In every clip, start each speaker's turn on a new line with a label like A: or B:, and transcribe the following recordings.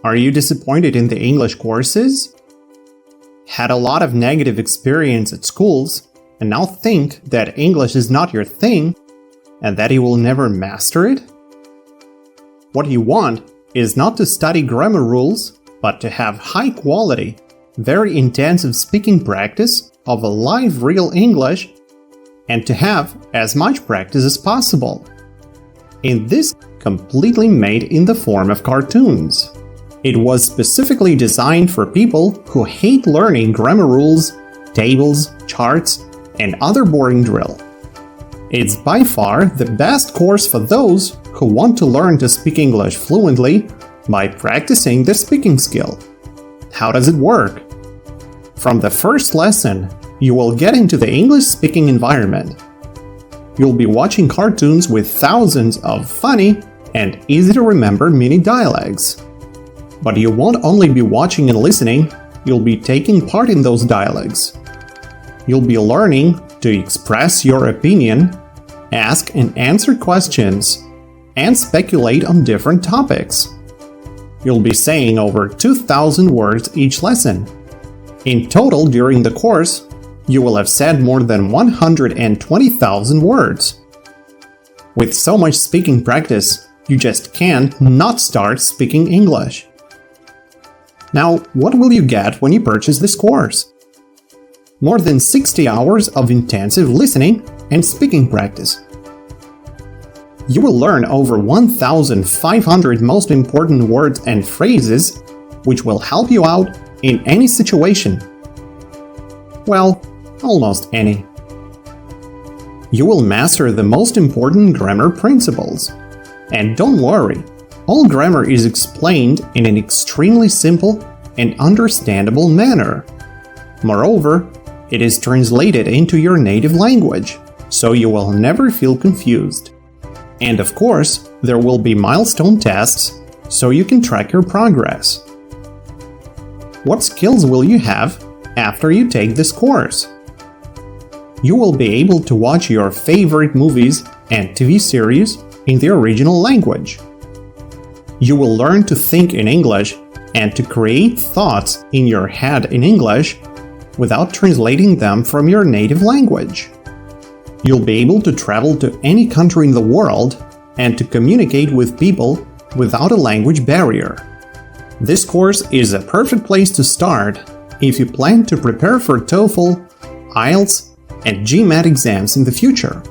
A: Are you disappointed in the English courses? Had a lot of negative experience at schools and now think that English is not your thing and that you will never master it? What you want is not to study grammar rules, but to have high quality, very intensive speaking practice of a live real English and to have as much practice as possible. In this completely made in the form of cartoons. It was specifically designed for people who hate learning grammar rules, tables, charts, and other boring drill. It's by far the best course for those who want to learn to speak English fluently by practicing their speaking skill. How does it work? From the first lesson, you will get into the English speaking environment. You'll be watching cartoons with thousands of funny and easy to remember mini dialogues. But you won't only be watching and listening, you'll be taking part in those dialogues. You'll be learning to express your opinion, ask and answer questions, and speculate on different topics. You'll be saying over 2,000 words each lesson. In total, during the course, you will have said more than 120,000 words. With so much speaking practice, you just can't not start speaking English. Now, what will you get when you purchase this course? More than 60 hours of intensive listening and speaking practice. You will learn over 1,500 most important words and phrases, which will help you out in any situation. Well, almost any. You will master the most important grammar principles. And don't worry, all grammar is explained in an extremely simple and understandable manner. Moreover, it is translated into your native language, so you will never feel confused. And of course, there will be milestone tests, so you can track your progress. What skills will you have after you take this course? You will be able to watch your favorite movies and TV series in the original language. You will learn to think in English and to create thoughts in your head in English without translating them from your native language. You'll be able to travel to any country in the world and to communicate with people without a language barrier. This course is a perfect place to start if you plan to prepare for TOEFL, IELTS, and GMAT exams in the future,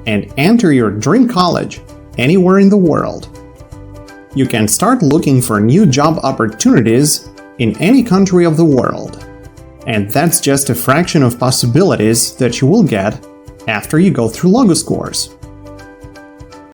A: and enter your dream college anywhere in the world. You can start looking for new job opportunities in any country of the world. And that's just a fraction of possibilities that you will get after you go through Logos course.